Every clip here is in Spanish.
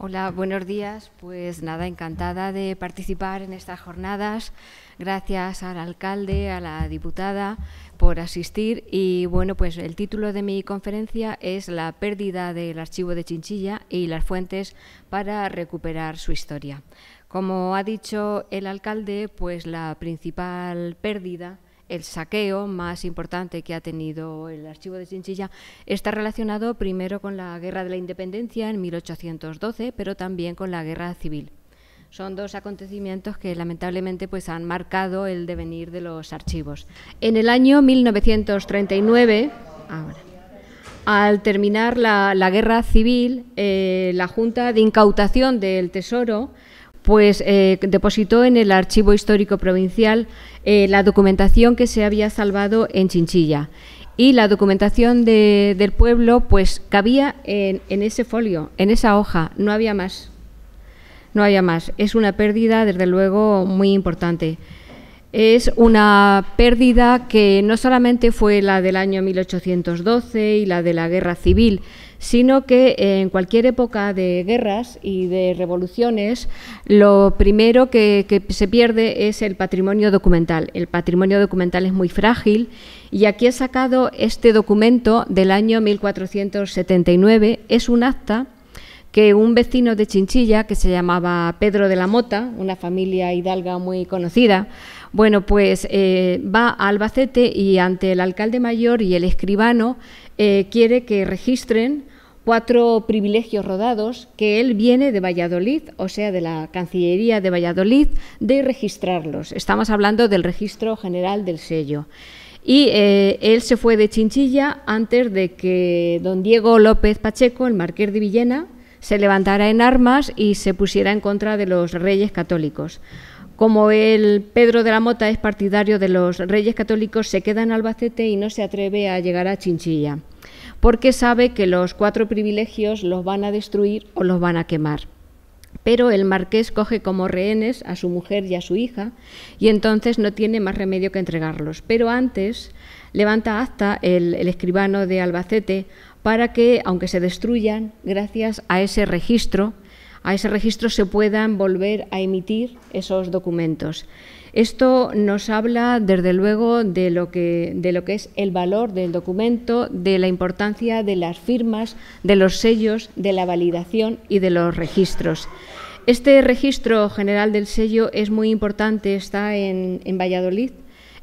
Hola, buenos días. Pues nada, encantada de participar en estas jornadas. Gracias al alcalde, a la diputada por asistir. Y bueno, pues el título de mi conferencia es La pérdida del archivo de Chinchilla y las fuentes para recuperar su historia. Como ha dicho el alcalde, pues la principal pérdida, el saqueo más importante que ha tenido el archivo de Chinchilla está relacionado primero con la Guerra de la Independencia en 1812, pero también con la Guerra Civil. Son dos acontecimientos que lamentablemente pues, han marcado el devenir de los archivos. En el año 1939, al terminar la Guerra Civil, la Junta de Incautación del Tesoro pues depositó en el Archivo Histórico Provincial la documentación que se había salvado en Chinchilla. Y la documentación del pueblo pues cabía en ese folio, en esa hoja, no había más. No había más. Es una pérdida, desde luego, muy importante. Es una pérdida que no solamente fue la del año 1812 y la de la Guerra Civil, sino que en cualquier época de guerras y de revoluciones, lo primero que se pierde es el patrimonio documental. El patrimonio documental es muy frágil y aquí he sacado este documento del año 1479. Es un acta que un vecino de Chinchilla, que se llamaba Pedro de la Mota, una familia hidalga muy conocida, bueno, pues va a Albacete y ante el alcalde mayor y el escribano quiere que registren 4 privilegios rodados que él viene de Valladolid, o sea, de la Cancillería de Valladolid, de registrarlos. Estamos hablando del Registro General del Sello. Y él se fue de Chinchilla antes de que don Diego López Pacheco, el marqués de Villena, se levantara en armas y se pusiera en contra de los reyes católicos. Como el Pedro de la Mota es partidario de los reyes católicos, se queda en Albacete y no se atreve a llegar a Chinchilla, porque sabe que los 4 privilegios los van a destruir o los van a quemar. Pero el marqués coge como rehenes a su mujer y a su hija y entonces no tiene más remedio que entregarlos. Pero antes levanta acta el escribano de Albacete para que, aunque se destruyan, gracias a ese registro se puedan volver a emitir esos documentos. Esto nos habla, desde luego, de lo que es el valor del documento, de la importancia de las firmas, de los sellos, de la validación y de los registros. Este registro general del sello es muy importante, está en Valladolid,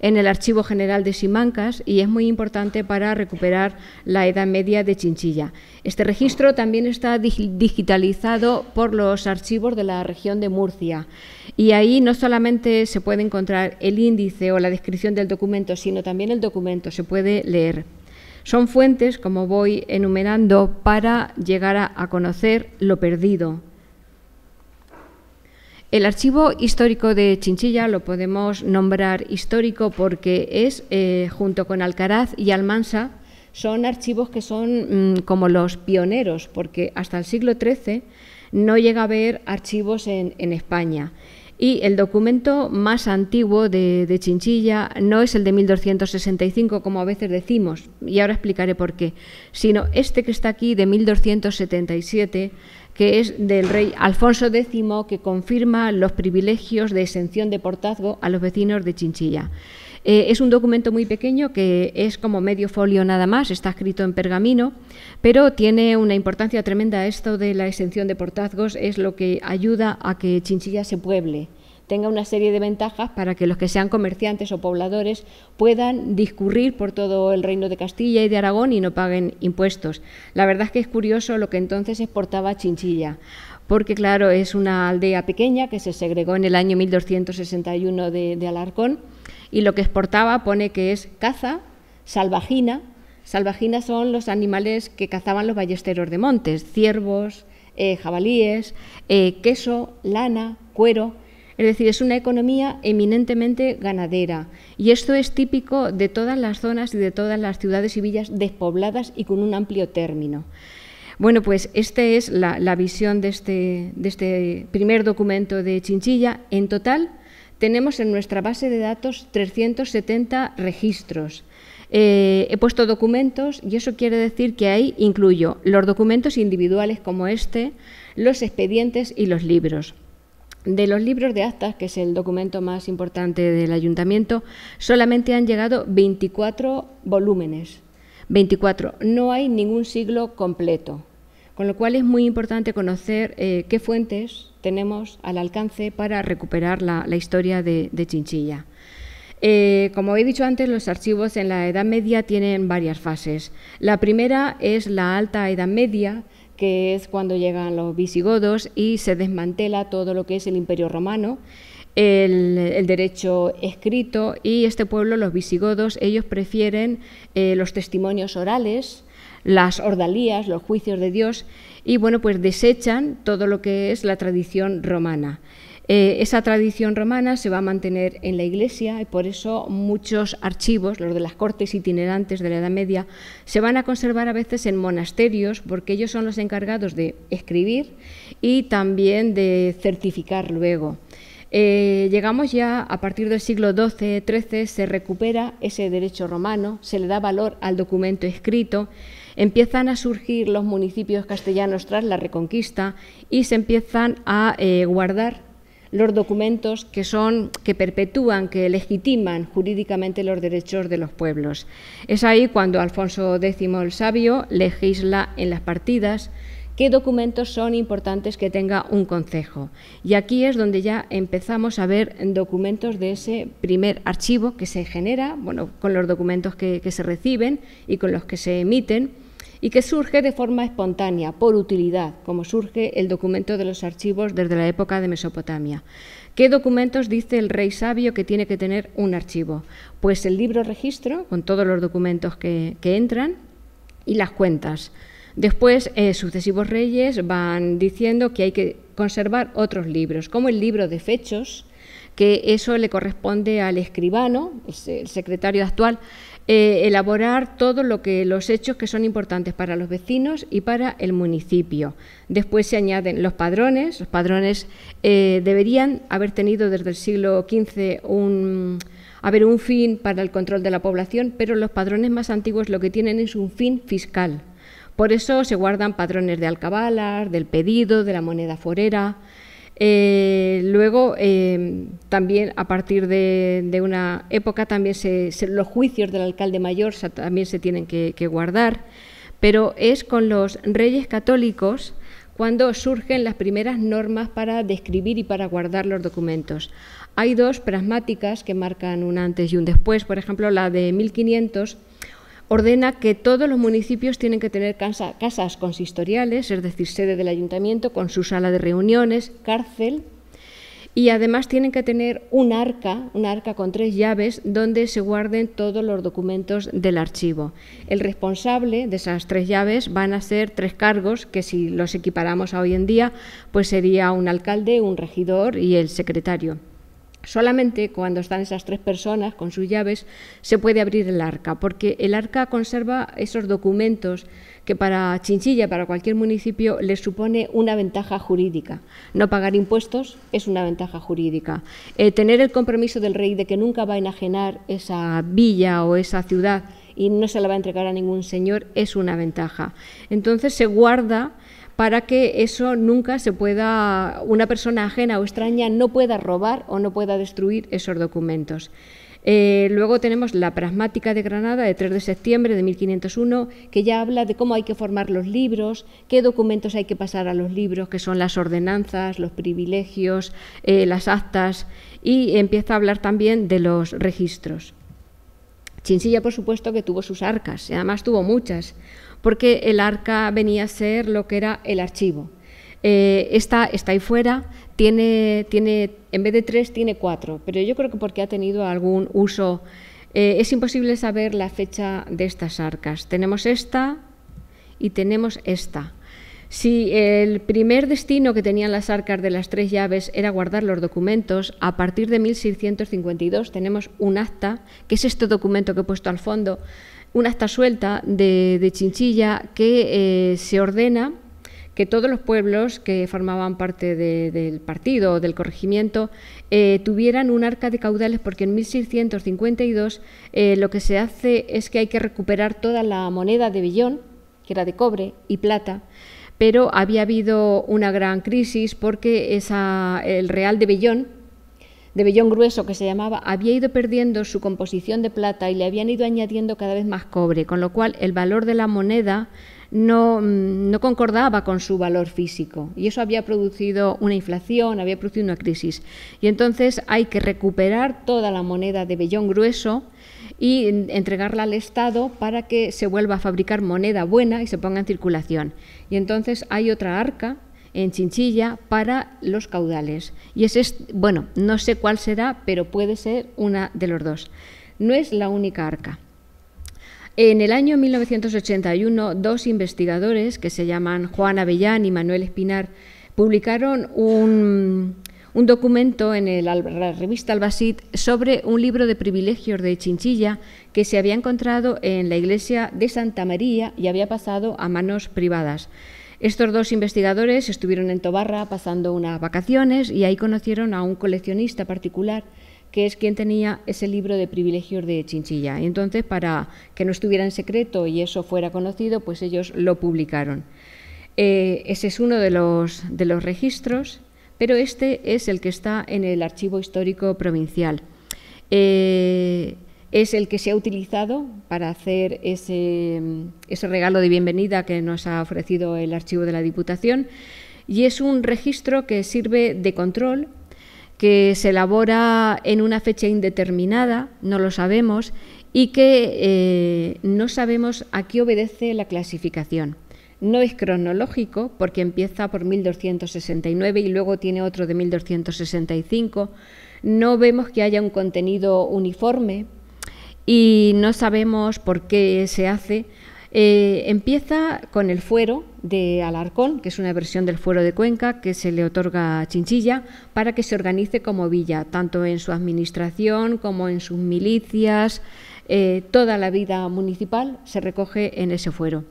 en el Archivo General de Simancas, y es muy importante para recuperar la Edad Media de Chinchilla. Este registro también está digitalizado por los archivos de la región de Murcia, y ahí no solamente se puede encontrar el índice o la descripción del documento, sino también el documento se puede leer. Son fuentes, como voy enumerando, para llegar a conocer lo perdido. El Archivo Histórico de Chinchilla lo podemos nombrar histórico porque es, junto con Alcaraz y Almansa, son archivos que son como los pioneros, porque hasta el siglo XIII no llega a haber archivos en España. Y el documento más antiguo de Chinchilla no es el de 1265, como a veces decimos, y ahora explicaré por qué, sino este que está aquí de 1277, que es del rey Alfonso X, que confirma los privilegios de exención de portazgo a los vecinos de Chinchilla. Es un documento muy pequeño que es como medio folio nada más, está escrito en pergamino, pero tiene una importancia tremenda. Esto de la exención de portazgos es lo que ayuda a que Chinchilla se pueble, tenga una serie de ventajas para que los que sean comerciantes o pobladores puedan discurrir por todo el reino de Castilla y de Aragón y no paguen impuestos. La verdad es que es curioso lo que entonces exportaba Chinchilla, porque claro, es una aldea pequeña que se segregó en el año 1261 de Alarcón, y lo que exportaba pone que es caza, salvajina. Salvajinas son los animales que cazaban los ballesteros de montes, ciervos, jabalíes, queso, lana, cuero. Es decir, es una economía eminentemente ganadera, y esto es típico de todas las zonas y de todas las ciudades y villas despobladas y con un amplio término. Bueno, pues esta es la visión de este primer documento de Chinchilla. En total tenemos en nuestra base de datos 370 registros. He puesto documentos y eso quiere decir que ahí incluyo los documentos individuales como este, los expedientes y los libros. De los libros de actas, que es el documento más importante del ayuntamiento, solamente han llegado 24 volúmenes. 24. No hay ningún siglo completo. Con lo cual es muy importante conocer qué fuentes tenemos al alcance para recuperar la historia de Chinchilla. Como he dicho antes, los archivos en la Edad Media tienen varias fases. La primera es la Alta Edad Media, que es cuando llegan los visigodos y se desmantela todo lo que es el Imperio Romano, el derecho escrito, y este pueblo, los visigodos, ellos prefieren los testimonios orales, las ordalías, los juicios de Dios, y bueno, pues desechan todo lo que es la tradición romana. Esa tradición romana se va a mantener en la Iglesia y por eso muchos archivos, los de las cortes itinerantes de la Edad Media, se van a conservar a veces en monasterios porque ellos son los encargados de escribir y también de certificar luego. Llegamos ya a partir del siglo XII-XIII, se recupera ese derecho romano, se le da valor al documento escrito, empiezan a surgir los municipios castellanos tras la Reconquista y se empiezan a guardar los documentos que perpetúan, que legitiman jurídicamente los derechos de los pueblos. Es ahí cuando Alfonso X el Sabio legisla en las partidas qué documentos son importantes que tenga un concejo. Y aquí es donde ya empezamos a ver documentos de ese primer archivo que se genera, bueno, con los documentos que se reciben y con los que se emiten, y que surge de forma espontánea, por utilidad, como surge el documento de los archivos desde la época de Mesopotamia. ¿Qué documentos dice el rey sabio que tiene que tener un archivo? Pues el libro registro, con todos los documentos que entran, y las cuentas. Después, sucesivos reyes van diciendo que hay que conservar otros libros, como el libro de fechos, que eso le corresponde al escribano, el secretario actual, elaborar todo los hechos que son importantes para los vecinos y para el municipio. Después se añaden los padrones. Los padrones deberían haber tenido desde el siglo XV un fin para el control de la población, pero los padrones más antiguos lo que tienen es un fin fiscal. Por eso se guardan padrones de alcabalas, del pedido, de la moneda forera. Luego, también a partir de una época, también los juicios del alcalde mayor también se tienen que guardar, pero es con los reyes católicos cuando surgen las primeras normas para describir y para guardar los documentos. Hay dos pragmáticas que marcan un antes y un después. Por ejemplo, la de 1500 ordena que todos los municipios tienen que tener casas consistoriales, es decir, sede del ayuntamiento con su sala de reuniones, cárcel, y además tienen que tener un arca con 3 llaves donde se guarden todos los documentos del archivo. El responsable de esas 3 llaves van a ser 3 cargos que, si los equiparamos a hoy en día, pues sería un alcalde, un regidor y el secretario. Solamente cuando están esas 3 personas con sus llaves se puede abrir el arca, porque el arca conserva esos documentos que para Chinchilla, para cualquier municipio, les supone una ventaja jurídica. No pagar impuestos es una ventaja jurídica. Tener el compromiso del rey de que nunca va a enajenar esa villa o esa ciudad y no se la va a entregar a ningún señor es una ventaja. Entonces se guarda para que eso nunca una persona ajena o extraña no pueda robar o no pueda destruir esos documentos. Luego tenemos la pragmática de Granada de 3 de septiembre de 1501, que ya habla de cómo hay que formar los libros, qué documentos hay que pasar a los libros, que son las ordenanzas, los privilegios, las actas, y empieza a hablar también de los registros. Chinchilla, por supuesto, que tuvo sus arcas, y además tuvo muchas, porque el arca venía a ser lo que era el archivo. Está ahí fuera, tiene, en vez de 3, tiene 4, pero yo creo que porque ha tenido algún uso. Es imposible saber la fecha de estas arcas. Tenemos esta y tenemos esta. Si el primer destino que tenían las arcas de las 3 llaves era guardar los documentos, a partir de 1652 tenemos un acta, que es este documento que he puesto al fondo, un acta suelta de Chinchilla que se ordena que todos los pueblos que formaban parte del partido o del corregimiento tuvieran un arca de caudales, porque en 1652 lo que se hace es que hay que recuperar toda la moneda de vellón, que era de cobre y plata, pero había habido una gran crisis porque el real de vellón grueso que se llamaba, había ido perdiendo su composición de plata y le habían ido añadiendo cada vez más cobre, con lo cual el valor de la moneda no concordaba con su valor físico, y eso había producido una inflación, había producido una crisis. Y entonces hay que recuperar toda la moneda de vellón grueso y entregarla al Estado para que se vuelva a fabricar moneda buena y se ponga en circulación. Y entonces hay otra arca en Chinchilla para los caudales. Y bueno, no sé cuál será, pero puede ser una de los dos. No es la única arca. En el año 1981, dos investigadores que se llaman Juan Avellán y Manuel Espinar publicaron un documento en la revista Albacid sobre un libro de privilegios de Chinchilla que se había encontrado en la iglesia de Santa María y había pasado a manos privadas. Estos dos investigadores estuvieron en Tobarra pasando unas vacaciones y ahí conocieron a un coleccionista particular que es quien tenía ese libro de privilegios de Chinchilla. Y entonces, para que no estuviera en secreto y eso fuera conocido, pues ellos lo publicaron. Ese es uno de los registros, pero este es el que está en el Archivo Histórico Provincial. Es el que se ha utilizado para hacer ese regalo de bienvenida que nos ha ofrecido el Archivo de la Diputación, y es un registro que sirve de control, que se elabora en una fecha indeterminada, no lo sabemos, y que no sabemos a qué obedece la clasificación. No es cronológico porque empieza por 1269 y luego tiene otro de 1265. No vemos que haya un contenido uniforme y no sabemos por qué se hace. Empieza con el fuero de Alarcón, que es una versión del fuero de Cuenca que se le otorga a Chinchilla para que se organice como villa, tanto en su administración como en sus milicias. Toda la vida municipal se recoge en ese fuero.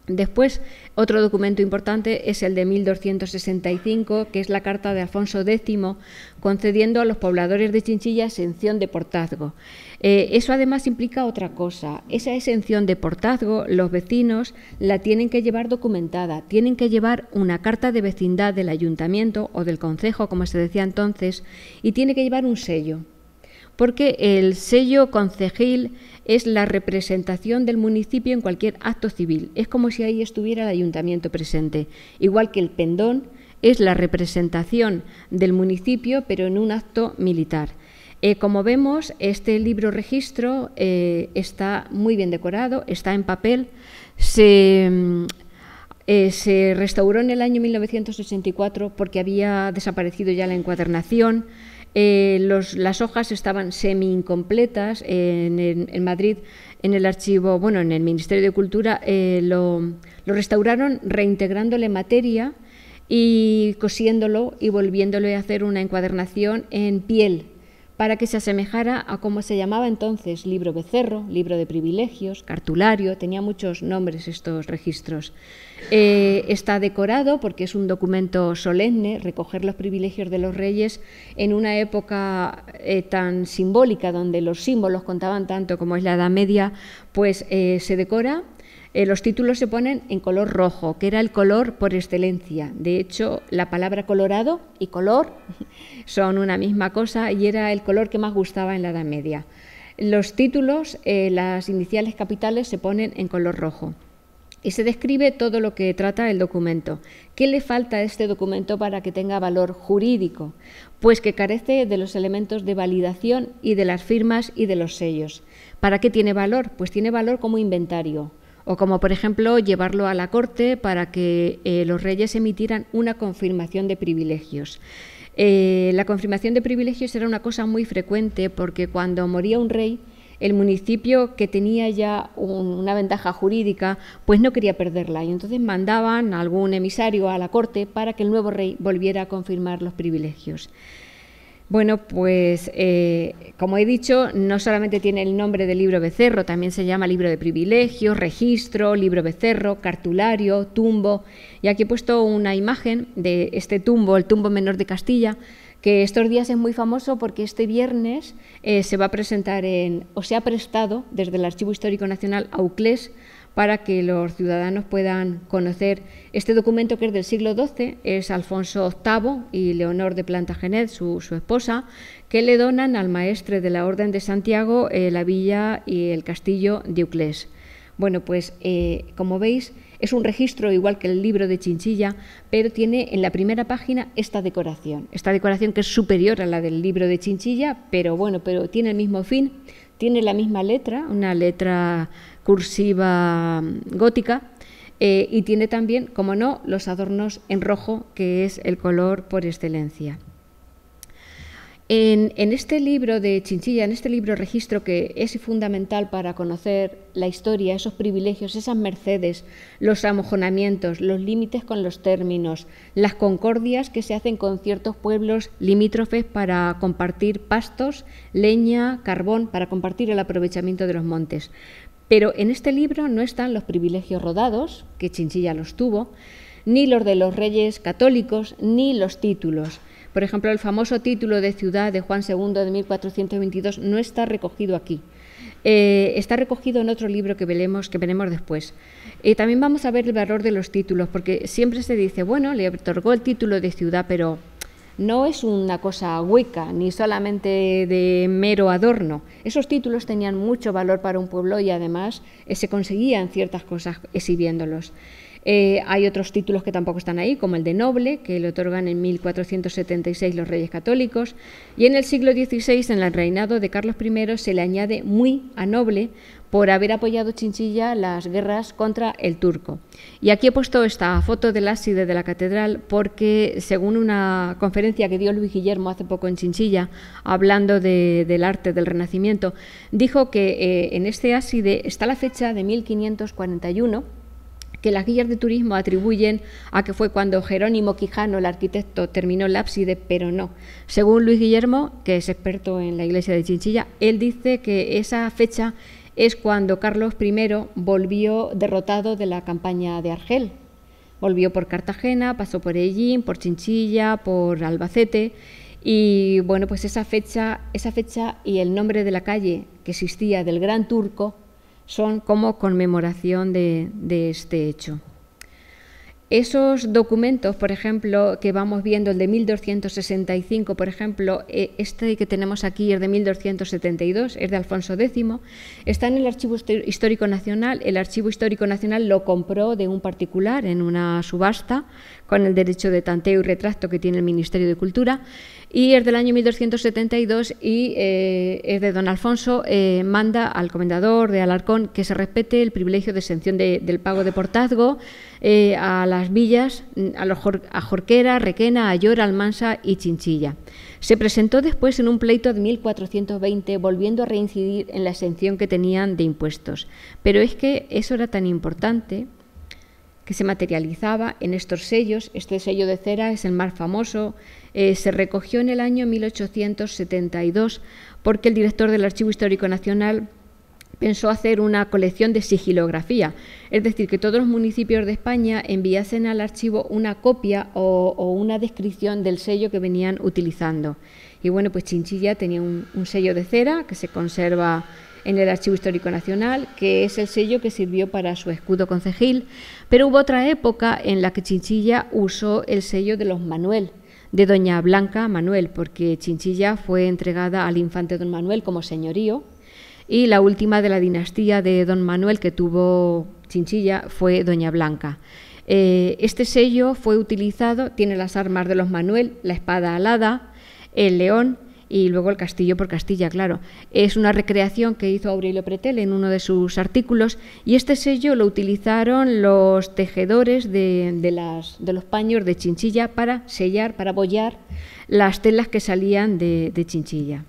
Después, otro documento importante es el de 1265, que es la carta de Alfonso X concediendo a los pobladores de Chinchilla exención de portazgo. Eso además implica otra cosa. Esa exención de portazgo los vecinos la tienen que llevar documentada, tienen que llevar una carta de vecindad del ayuntamiento o del concejo, como se decía entonces, y tiene que llevar un sello, porque el sello concejil es la representación del municipio en cualquier acto civil. Es como si ahí estuviera el ayuntamiento presente. Igual que el pendón es la representación del municipio, pero en un acto militar. Como vemos, este libro registro está muy bien decorado, está en papel. Se restauró en el año 1984 porque había desaparecido ya la encuadernación. Las hojas estaban semi-incompletas. En Madrid, en el archivo, bueno, en el Ministerio de Cultura, lo restauraron reintegrándole materia y cosiéndolo y volviéndole a hacer una encuadernación en piel para que se asemejara a cómo se llamaba entonces: libro becerro, libro de privilegios, cartulario. Tenía muchos nombres estos registros. Está decorado porque es un documento solemne, recoger los privilegios de los reyes en una época tan simbólica, donde los símbolos contaban tanto como es la Edad Media, pues se decora. Los títulos se ponen en color rojo, que era el color por excelencia. De hecho, la palabra colorado y color son una misma cosa y era el color que más gustaba en la Edad Media. Los títulos, las iniciales capitales, se ponen en color rojo. Y se describe todo lo que trata el documento. ¿Qué le falta a este documento para que tenga valor jurídico? Pues que carece de los elementos de validación y de las firmas y de los sellos. ¿Para qué tiene valor? Pues tiene valor como inventario, o como, por ejemplo, llevarlo a la corte para que los reyes emitieran una confirmación de privilegios. La confirmación de privilegios era una cosa muy frecuente porque cuando moría un rey, el municipio, que tenía ya una ventaja jurídica, pues no quería perderla, y entonces mandaban a algún emisario a la corte para que el nuevo rey volviera a confirmar los privilegios. Bueno, pues como he dicho, no solamente tiene el nombre de libro becerro, también se llama libro de privilegios, registro, libro becerro, cartulario, tumbo. Y aquí he puesto una imagen de este tumbo, el tumbo menor de Castilla, que estos días es muy famoso porque este viernes se va a presentar o se ha prestado desde el Archivo Histórico Nacional a Uclés para que los ciudadanos puedan conocer este documento que es del siglo XII, es Alfonso VIII y Leonor de Plantagenet, su esposa, que le donan al maestre de la Orden de Santiago la villa y el castillo de Uclés. Bueno, pues como veis, es un registro igual que el libro de Chinchilla, pero tiene en la primera página esta decoración que es superior a la del libro de Chinchilla, pero bueno, pero tiene el mismo fin, tiene la misma letra, una letra cursiva gótica, y tiene también, como no, los adornos en rojo, que es el color por excelencia. En este libro de Chinchilla, en este libro registro, que es fundamental para conocer la historia, esos privilegios, esas mercedes, los amojonamientos, los límites con los términos, las concordias que se hacen con ciertos pueblos limítrofes para compartir pastos, leña, carbón, para compartir el aprovechamiento de los montes. Pero en este libro no están los privilegios rodados, que Chinchilla los tuvo, ni los de los reyes católicos, ni los títulos. Por ejemplo, el famoso título de ciudad de Juan II de 1422 no está recogido aquí. Está recogido en otro libro que veremos después. También vamos a ver el valor de los títulos, porque siempre se dice, bueno, le otorgó el título de ciudad, pero no es una cosa hueca, ni solamente de mero adorno. Esos títulos tenían mucho valor para un pueblo y además se conseguían ciertas cosas exhibiéndolos. Hay otros títulos que tampoco están ahí, como el de noble, que le otorgan en 1476 los reyes católicos, y en el siglo XVI, en el reinado de Carlos I, se le añade muy a noble por haber apoyado Chinchilla las guerras contra el turco. Y aquí he puesto esta foto del ábside de la catedral porque, según una conferencia que dio Luis Guillermo hace poco en Chinchilla, hablando del arte del Renacimiento, dijo que en este ábside está la fecha de 1541, que las guías de turismo atribuyen a que fue cuando Jerónimo Quijano, el arquitecto, terminó el ábside, pero no. Según Luis Guillermo, que es experto en la iglesia de Chinchilla, él dice que esa fecha es cuando Carlos I volvió derrotado de la campaña de Argel. Volvió por Cartagena, pasó por Hellín, por Chinchilla, por Albacete, y bueno, pues esa fecha y el nombre de la calle que existía del Gran Turco son como conmemoración de este hecho. Esos documentos, por ejemplo, que vamos viendo, el de 1265, por ejemplo, este que tenemos aquí es de 1272, es de Alfonso X, está en el Archivo Histórico Nacional. El Archivo Histórico Nacional lo compró de un particular en una subasta con el derecho de tanteo y retracto que tiene el Ministerio de Cultura, y es del año 1272 y es de don Alfonso. Manda al comendador de Alarcón que se respete el privilegio de exención del pago de portazgo a las villas, a Jorquera, Requena, Ayora, Almansa y Chinchilla. Se presentó después en un pleito de 1420, volviendo a reincidir en la exención que tenían de impuestos. Pero es que eso era tan importante que se materializaba en estos sellos. Este sello de cera es el más famoso. Se recogió en el año 1872 porque el director del Archivo Histórico Nacional pensó hacer una colección de sigilografía, es decir, que todos los municipios de España enviasen al archivo una copia o una descripción del sello que venían utilizando. Y bueno, pues Chinchilla tenía un sello de cera que se conserva en el Archivo Histórico Nacional, que es el sello que sirvió para su escudo concejil, pero hubo otra época en la que Chinchilla usó el sello de los Manuel, de doña Blanca Manuel, porque Chinchilla fue entregada al infante don Manuel como señorío, y la última de la dinastía de don Manuel que tuvo Chinchilla fue doña Blanca. Este sello fue utilizado, tiene las armas de los Manuel, la espada alada, el león y luego el castillo por Castilla, claro. Es una recreación que hizo Aurelio Pretel en uno de sus artículos, y este sello lo utilizaron los tejedores de los paños de Chinchilla para sellar, para bollar las telas que salían de Chinchilla.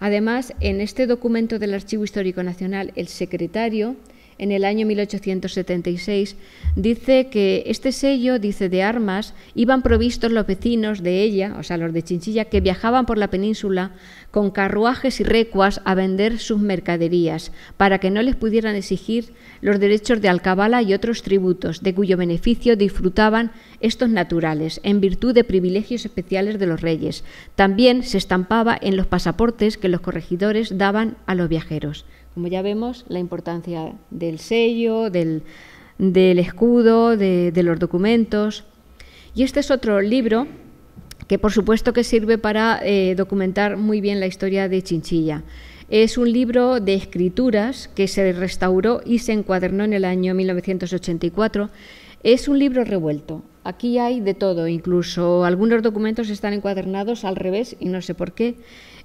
Además, en este documento del Archivo Histórico Nacional, el secretario en el año 1876, dice que este sello, dice, de armas, iban provistos los vecinos de ella, o sea, los de Chinchilla, que viajaban por la península con carruajes y recuas a vender sus mercaderías, para que no les pudieran exigir los derechos de alcabala y otros tributos, de cuyo beneficio disfrutaban estos naturales, en virtud de privilegios especiales de los reyes. También se estampaba en los pasaportes que los corregidores daban a los viajeros. Como ya vemos, la importancia del sello, del escudo, de los documentos. Y este es otro libro que por supuesto que sirve para documentar muy bien la historia de Chinchilla. Es un libro de escrituras que se restauró y se encuadernó en el año 1984. Es un libro revuelto. Aquí hay de todo, incluso algunos documentos están encuadernados al revés y no sé por qué.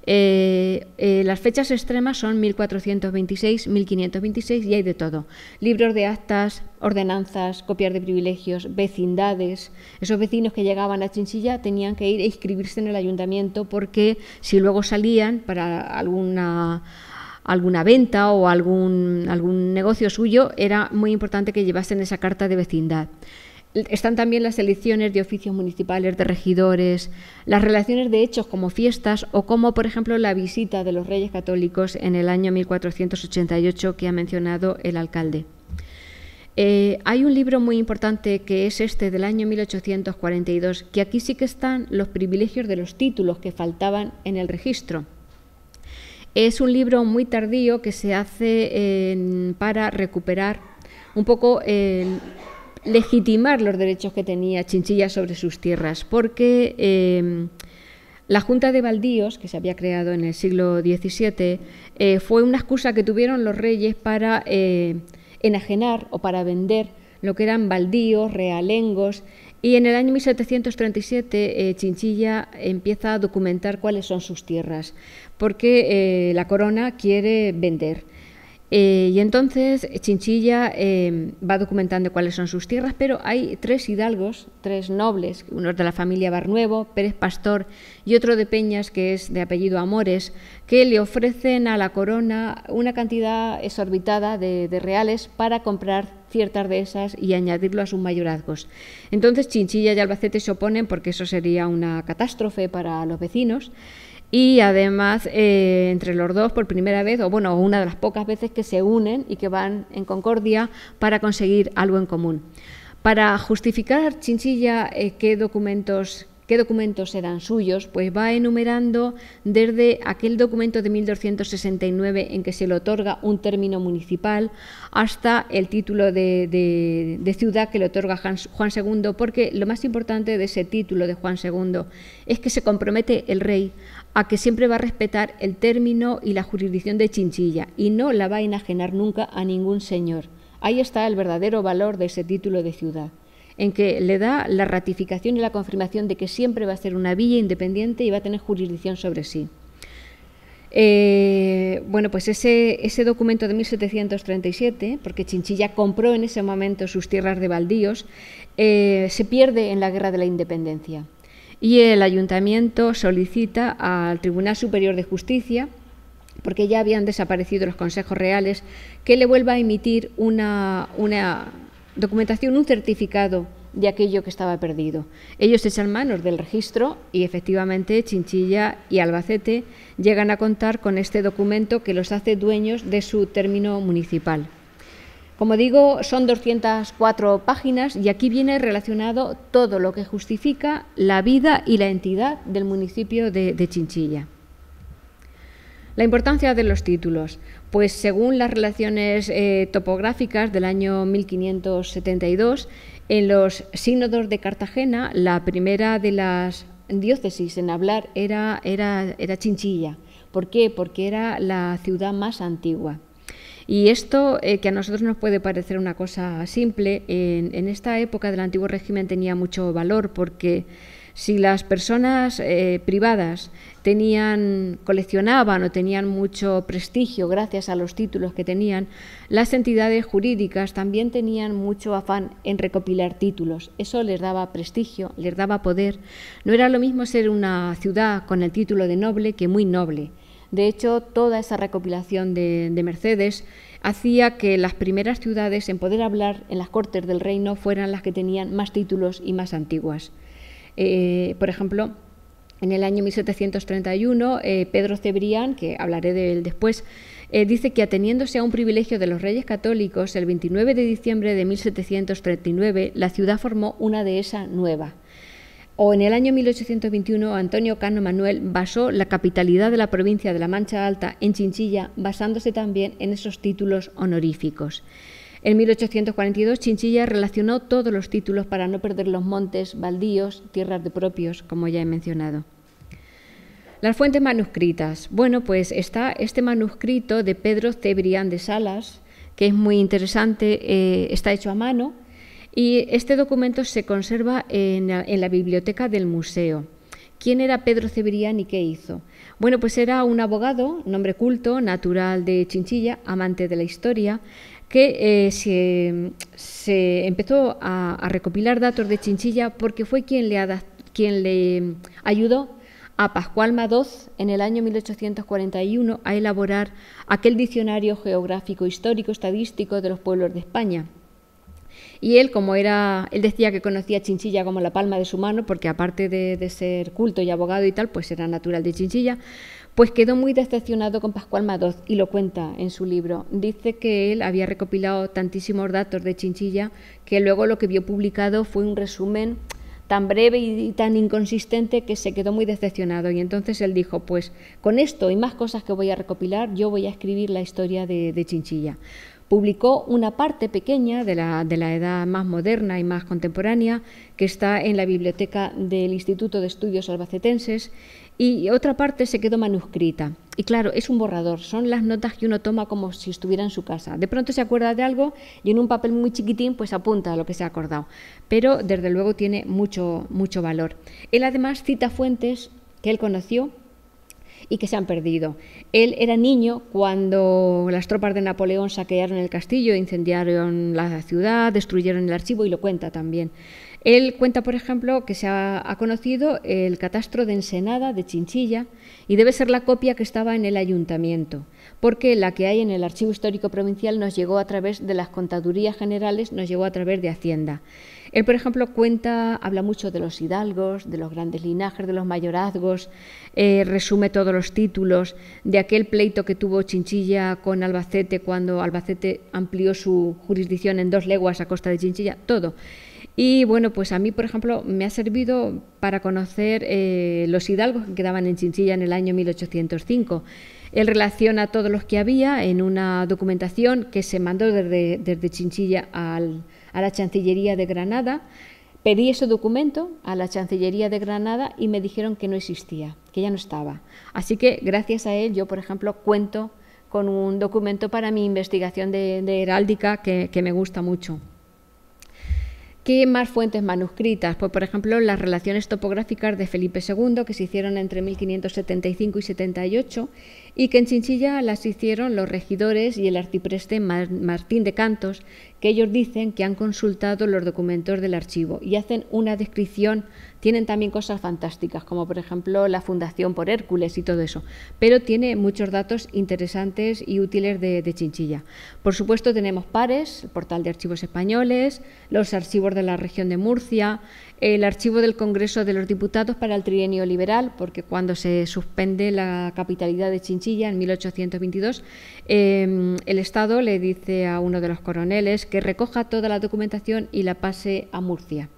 Las fechas extremas son 1426, 1526 y hay de todo. Libros de actas, ordenanzas, copias de privilegios, vecindades. Esos vecinos que llegaban a Chinchilla tenían que ir a inscribirse en el ayuntamiento porque si luego salían para alguna venta o algún negocio suyo, era muy importante que llevasen esa carta de vecindad. Están también las elecciones de oficios municipales, de regidores, las relaciones de hechos como fiestas o como, por ejemplo, la visita de los Reyes Católicos en el año 1488 que ha mencionado el alcalde. Hay un libro muy importante que es este del año 1842, que aquí sí que están los privilegios de los títulos que faltaban en el registro. Es un libro muy tardío que se hace para recuperar un poco legitimar los derechos que tenía Chinchilla sobre sus tierras, porque la Junta de Baldíos, que se había creado en el siglo XVII, fue una excusa que tuvieron los reyes para enajenar o para vender lo que eran baldíos, realengos, y en el año 1737 Chinchilla empieza a documentar cuáles son sus tierras, porque la corona quiere vender. Y entonces Chinchilla va documentando cuáles son sus tierras, pero hay tres hidalgos, tres nobles, uno es de la familia Barnuevo, Pérez Pastor, y otro de Peñas, que es de apellido Amores, que le ofrecen a la corona una cantidad exorbitada de reales para comprar ciertas de esas y añadirlo a sus mayorazgos. Entonces Chinchilla y Albacete se oponen porque eso sería una catástrofe para los vecinos. Y además, entre los dos, por primera vez, o bueno, una de las pocas veces que se unen y que van en concordia para conseguir algo en común. Para justificar Chinchilla qué documentos eran suyos, pues va enumerando desde aquel documento de 1269 en que se le otorga un término municipal hasta el título de ciudad que le otorga Juan II, porque lo más importante de ese título de Juan II es que se compromete el rey a que siempre va a respetar el término y la jurisdicción de Chinchilla y no la va a enajenar nunca a ningún señor. Ahí está el verdadero valor de ese título de ciudad, en que le da la ratificación y la confirmación de que siempre va a ser una villa independiente y va a tener jurisdicción sobre sí. Bueno, pues ese documento de 1737, porque Chinchilla compró en ese momento sus tierras de baldíos, se pierde en la Guerra de la Independencia. Y el ayuntamiento solicita al Tribunal Superior de Justicia, porque ya habían desaparecido los consejos reales, que le vuelva a emitir una documentación, un certificado de aquello que estaba perdido. Ellos echan manos del registro y efectivamente Chinchilla y Albacete llegan a contar con este documento que los hace dueños de su término municipal. Como digo, son 204 páginas y aquí viene relacionado todo lo que justifica la vida y la entidad del municipio de Chinchilla. La importancia de los títulos, pues según las relaciones topográficas del año 1572, en los sínodos de Cartagena, la primera de las diócesis en hablar era Chinchilla. ¿Por qué? Porque era la ciudad más antigua. Y esto, que a nosotros nos puede parecer una cosa simple, en esta época del antiguo régimen tenía mucho valor, porque si las personas privadas coleccionaban o tenían mucho prestigio gracias a los títulos que tenían, las entidades jurídicas también tenían mucho afán en recopilar títulos. Eso les daba prestigio, les daba poder. No era lo mismo ser una ciudad con el título de noble que muy noble. De hecho, toda esa recopilación de mercedes hacía que las primeras ciudades en poder hablar en las cortes del reino fueran las que tenían más títulos y más antiguas. Por ejemplo, en el año 1731, Pedro Cebrián, que hablaré de él después, dice que ateniéndose a un privilegio de los reyes católicos, el 29 de diciembre de 1739, la ciudad formó una dehesa nueva. O en el año 1821, Antonio Cano Manuel basó la capitalidad de la provincia de la Mancha Alta en Chinchilla, basándose también en esos títulos honoríficos. En 1842, Chinchilla relacionó todos los títulos para no perder los montes, baldíos, tierras de propios, como ya he mencionado. Las fuentes manuscritas. Bueno, pues está este manuscrito de Pedro Cebrián de Salas, que es muy interesante, está hecho a mano, y este documento se conserva en la biblioteca del museo. ¿Quién era Pedro Cebrián y qué hizo? Bueno, pues era un abogado, nombre culto, natural de Chinchilla, amante de la historia, que se empezó a recopilar datos de Chinchilla porque fue quien le ayudó a Pascual Madoz en el año 1841 a elaborar aquel diccionario geográfico, histórico, estadístico de los pueblos de España. Y él, él decía que conocía Chinchilla como la palma de su mano, porque aparte de ser culto y abogado y tal, pues era natural de Chinchilla, pues quedó muy decepcionado con Pascual Madoz y lo cuenta en su libro. Dice que él había recopilado tantísimos datos de Chinchilla que luego lo que vio publicado fue un resumen tan breve y tan inconsistente que se quedó muy decepcionado. Y entonces él dijo, pues con esto y más cosas que voy a recopilar, yo voy a escribir la historia de Chinchilla. Publicó una parte pequeña de la edad más moderna y más contemporánea, que está en la biblioteca del Instituto de Estudios Albacetenses, y otra parte se quedó manuscrita. Y claro, es un borrador, son las notas que uno toma como si estuviera en su casa. De pronto se acuerda de algo y en un papel muy chiquitín pues apunta a lo que se ha acordado. Pero desde luego tiene mucho valor. Él además cita fuentes que él conoció y que se han perdido. Él era niño cuando las tropas de Napoleón saquearon el castillo, incendiaron la ciudad, destruyeron el archivo y lo cuenta también. Él cuenta, por ejemplo, que se ha conocido el catastro de Ensenada de Chinchilla y debe ser la copia que estaba en el ayuntamiento, porque la que hay en el Archivo Histórico Provincial nos llegó a través de las contadurías generales, nos llegó a través de Hacienda. Él, por ejemplo, habla mucho de los hidalgos, de los grandes linajes, de los mayorazgos, resume todos los títulos de aquel pleito que tuvo Chinchilla con Albacete cuando Albacete amplió su jurisdicción en 2 leguas a costa de Chinchilla, todo. Y bueno, pues a mí, por ejemplo, me ha servido para conocer los hidalgos que quedaban en Chinchilla en el año 1805. Él relaciona todos los que había en una documentación que se mandó desde Chinchilla a la Chancillería de Granada. Pedí ese documento a la Chancillería de Granada y me dijeron que no existía, que ya no estaba. Así que gracias a él yo, por ejemplo, cuento con un documento para mi investigación de heráldica que me gusta mucho. ¿Qué más fuentes manuscritas? Pues, por ejemplo, las relaciones topográficas de Felipe II, que se hicieron entre 1575 y 78, y que en Chinchilla las hicieron los regidores y el arcipreste Martín de Cantos, que ellos dicen que han consultado los documentos del archivo y hacen una descripción. Tienen también cosas fantásticas, como por ejemplo la fundación por Hércules y todo eso, pero tiene muchos datos interesantes y útiles de Chinchilla. Por supuesto tenemos Pares, el portal de archivos españoles, los archivos de la región de Murcia, el archivo del Congreso de los Diputados para el trienio liberal, porque cuando se suspende la capitalidad de Chinchilla en 1822, el Estado le dice a uno de los coroneles que recoja toda la documentación y la pase a Murcia.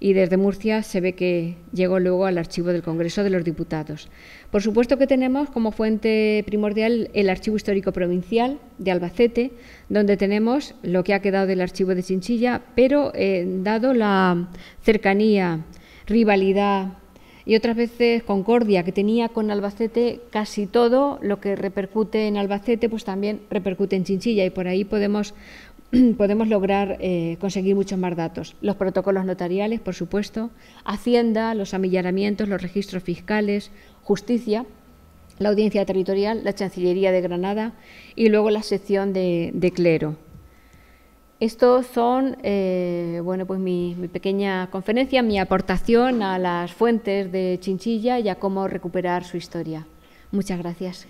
Y desde Murcia se ve que llegó luego al archivo del Congreso de los Diputados. Por supuesto que tenemos como fuente primordial el Archivo Histórico Provincial de Albacete, donde tenemos lo que ha quedado del archivo de Chinchilla, pero dado la cercanía, rivalidad y otras veces concordia que tenía con Albacete, casi todo lo que repercute en Albacete pues también repercute en Chinchilla, y por ahí podemos lograr conseguir muchos más datos. Los protocolos notariales, por supuesto, Hacienda, los amillaramientos, los registros fiscales, justicia, la audiencia territorial, la Chancillería de Granada y luego la sección de clero. Estos son pues mi pequeña conferencia, mi aportación a las fuentes de Chinchilla y a cómo recuperar su historia. Muchas gracias.